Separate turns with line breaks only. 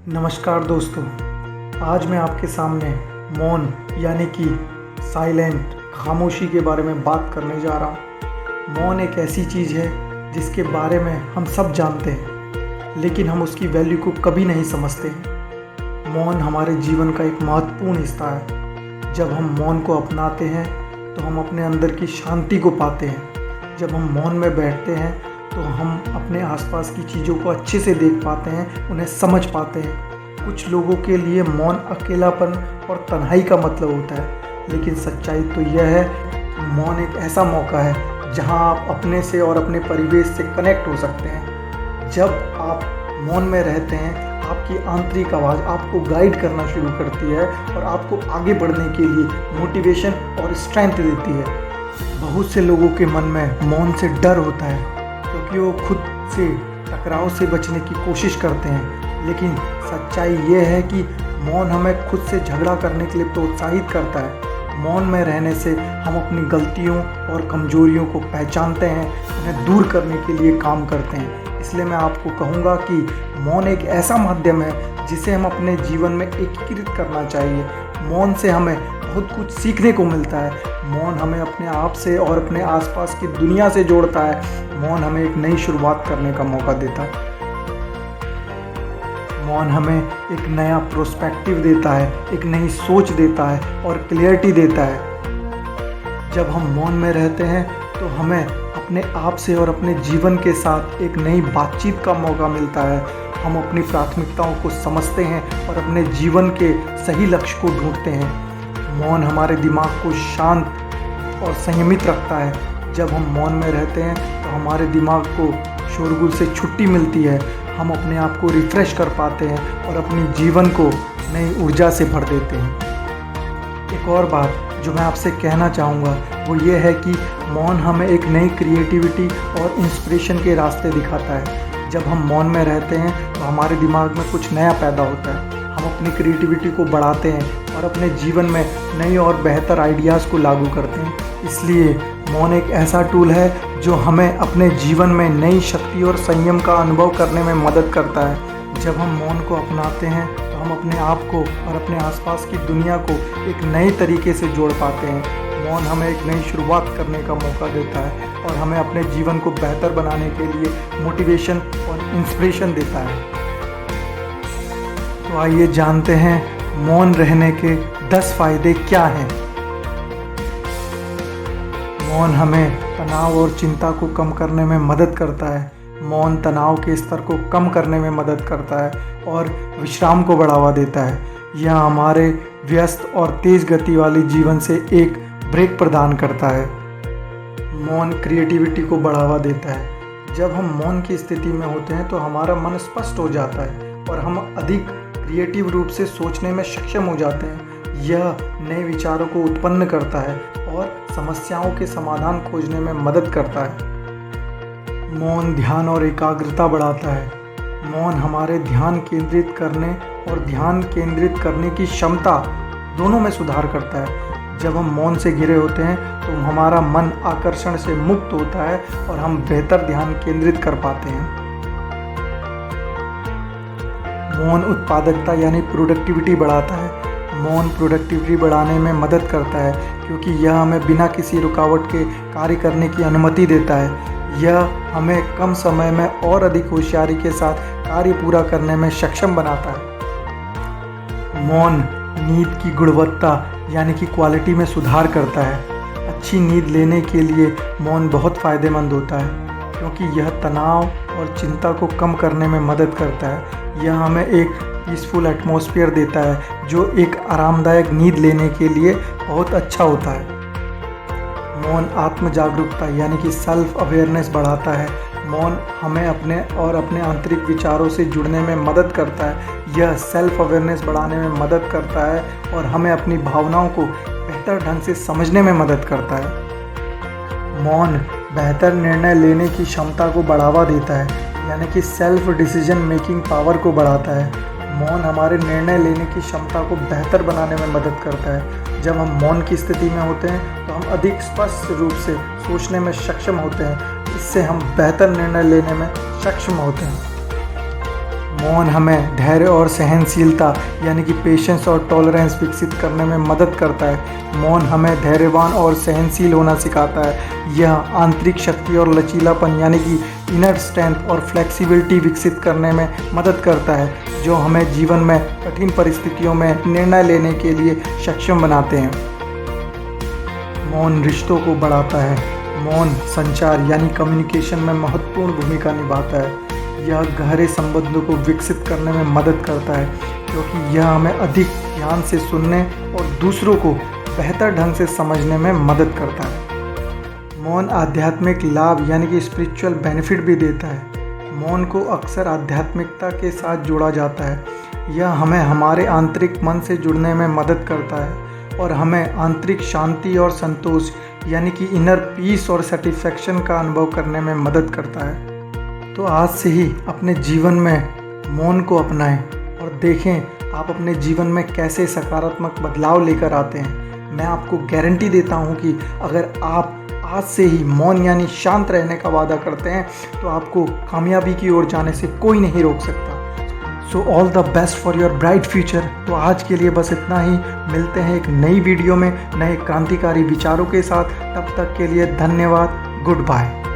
नमस्कार दोस्तों, आज मैं आपके सामने मौन यानी कि साइलेंट खामोशी के बारे में बात करने जा रहा हूँ। मौन एक ऐसी चीज़ है जिसके बारे में हम सब जानते हैं, लेकिन हम उसकी वैल्यू को कभी नहीं समझते हैं। मौन हमारे जीवन का एक महत्वपूर्ण हिस्सा है। जब हम मौन को अपनाते हैं तो हम अपने अंदर की शांति को पाते हैं। जब हम मौन में बैठते हैं तो हम अपने आसपास की चीज़ों को अच्छे से देख पाते हैं, उन्हें समझ पाते हैं। कुछ लोगों के लिए मौन अकेलापन और तन्हाई का मतलब होता है, लेकिन सच्चाई तो यह है कि मौन एक ऐसा मौका है जहां आप अपने से और अपने परिवेश से कनेक्ट हो सकते हैं। जब आप मौन में रहते हैं, आपकी आंतरिक आवाज़ आपको गाइड करना शुरू करती है और आपको आगे बढ़ने के लिए मोटिवेशन और स्ट्रेंथ देती है। बहुत से लोगों के मन में मौन से डर होता है, क्योंकि वो खुद से टकराव से बचने की कोशिश करते हैं। लेकिन सच्चाई ये है कि मौन हमें खुद से झगड़ा करने के लिए प्रोत्साहित करता है। मौन में रहने से हम अपनी गलतियों और कमजोरियों को पहचानते हैं, उन्हें दूर करने के लिए काम करते हैं। इसलिए मैं आपको कहूँगा कि मौन एक ऐसा माध्यम है जिसे हम अपने जीवन में एकीकृत करना चाहिए। मौन से हमें बहुत कुछ सीखने को मिलता है। मौन हमें अपने आप से और अपने आसपास की दुनिया से जोड़ता है। मौन हमें एक नई शुरुआत करने का मौका देता है। मौन हमें एक नया प्रोस्पेक्टिव देता है, एक नई सोच देता है और क्लियरिटी देता है। जब हम मौन में रहते हैं तो हमें अपने आप से और अपने जीवन के साथ एक नई बातचीत का मौका मिलता है। हम अपनी प्राथमिकताओं को समझते हैं और अपने जीवन के सही लक्ष्य को ढूंढते हैं। मौन हमारे दिमाग को शांत और संयमित रखता है। जब हम मौन में रहते हैं तो हमारे दिमाग को शोरगुल से छुट्टी मिलती है। हम अपने आप को रिफ़्रेश कर पाते हैं और अपनी जीवन को नई ऊर्जा से भर देते हैं। एक और बात जो मैं आपसे कहना चाहूँगा वो ये है कि मौन हमें एक नई क्रिएटिविटी और इंस्पिरेशन के रास्ते दिखाता है। जब हम मौन में रहते हैं तो हमारे दिमाग में कुछ नया पैदा होता है। हम अपनी क्रिएटिविटी को बढ़ाते हैं और अपने जीवन में नई और बेहतर आइडियाज़ को लागू करते हैं। इसलिए मौन एक ऐसा टूल है जो हमें अपने जीवन में नई शक्ति और संयम का अनुभव करने में मदद करता है। जब हम मौन को अपनाते हैं तो हम अपने आप को और अपने आसपास की दुनिया को एक नए तरीके से जोड़ पाते हैं। मौन हमें एक नई शुरुआत करने का मौका देता है और हमें अपने जीवन को बेहतर बनाने के लिए मोटिवेशन और इंस्पिरेशन देता है। तो आइए जानते हैं मौन रहने के 10 फायदे क्या हैं। मौन हमें तनाव और चिंता को कम करने में मदद करता है। मौन तनाव के स्तर को कम करने में मदद करता है और विश्राम को बढ़ावा देता है। यह हमारे व्यस्त और तेज़ गति वाले जीवन से एक ब्रेक प्रदान करता है। मौन क्रिएटिविटी को बढ़ावा देता है। जब हम मौन की स्थिति में होते हैं तो हमारा मन स्पष्ट हो जाता है और हम अधिक क्रिएटिव रूप से सोचने में सक्षम हो जाते हैं। यह नए विचारों को उत्पन्न करता है और समस्याओं के समाधान खोजने में मदद करता है। मौन ध्यान और एकाग्रता बढ़ाता है। मौन हमारे ध्यान केंद्रित करने और ध्यान केंद्रित करने की क्षमता दोनों में सुधार करता है। जब हम मौन से घिरे होते हैं तो हमारा मन आकर्षण से मुक्त होता है और हम बेहतर ध्यान केंद्रित कर पाते हैं। मौन उत्पादकता यानी प्रोडक्टिविटी बढ़ाता है। मौन प्रोडक्टिविटी बढ़ाने में मदद करता है क्योंकि यह हमें बिना किसी रुकावट के कार्य करने की अनुमति देता है। यह हमें कम समय में और अधिक होशियारी के साथ कार्य पूरा करने में सक्षम बनाता है। मौन नींद की गुणवत्ता यानी कि क्वालिटी में सुधार करता है। अच्छी नींद लेने के लिए मौन बहुत फ़ायदेमंद होता है क्योंकि यह तनाव और चिंता को कम करने में मदद करता है। यह हमें एक पीसफुल एटमॉस्फेयर देता है जो एक आरामदायक नींद लेने के लिए बहुत अच्छा होता है। मौन आत्म जागरूकता यानी कि सेल्फ अवेयरनेस बढ़ाता है। मौन हमें अपने और अपने आंतरिक विचारों से जुड़ने में मदद करता है। यह सेल्फ अवेयरनेस बढ़ाने में मदद करता है और हमें अपनी भावनाओं को बेहतर ढंग से समझने में मदद करता है। मौन बेहतर निर्णय लेने की क्षमता को बढ़ावा देता है यानी कि सेल्फ डिसीजन मेकिंग पावर को बढ़ाता है। मौन हमारे निर्णय लेने की क्षमता को बेहतर बनाने में मदद करता है। जब हम मौन की स्थिति में होते हैं तो हम अधिक स्पष्ट रूप से सोचने में सक्षम होते हैं। इससे हम बेहतर निर्णय लेने में सक्षम होते हैं। मौन हमें धैर्य और सहनशीलता यानी कि पेशेंस और टॉलरेंस विकसित करने में मदद करता है। मौन हमें धैर्यवान और सहनशील होना सिखाता है। यह आंतरिक शक्ति और लचीलापन यानी कि इनर स्ट्रेंथ और फ्लेक्सिबिलिटी विकसित करने में मदद करता है, जो हमें जीवन में कठिन परिस्थितियों में निर्णय लेने के लिए सक्षम बनाते हैं। मौन रिश्तों को बढ़ाता है। मौन संचार यानी कम्युनिकेशन में महत्वपूर्ण भूमिका निभाता है। यह गहरे संबंधों को विकसित करने में मदद करता है, क्योंकि यह हमें अधिक ध्यान से सुनने और दूसरों को बेहतर ढंग से समझने में मदद करता है। मौन आध्यात्मिक लाभ यानी कि स्पिरिचुअल बेनिफिट भी देता है। मौन को अक्सर आध्यात्मिकता के साथ जोड़ा जाता है। यह हमें हमारे आंतरिक मन से जुड़ने में मदद करता है और हमें आंतरिक शांति और संतोष यानी कि इनर पीस और सेटिस्फैक्शन का अनुभव करने में मदद करता है। तो आज से ही अपने जीवन में मौन को अपनाएं और देखें आप अपने जीवन में कैसे सकारात्मक बदलाव लेकर आते हैं। मैं आपको गारंटी देता हूं कि अगर आप आज से ही मौन यानी शांत रहने का वादा करते हैं तो आपको कामयाबी की ओर जाने से कोई नहीं रोक सकता। So all the best for your bright future. तो आज के लिए बस इतना ही। मिलते हैं एक नई वीडियो में नए क्रांतिकारी विचारों के साथ। तब तक के लिए धन्यवाद। Good bye.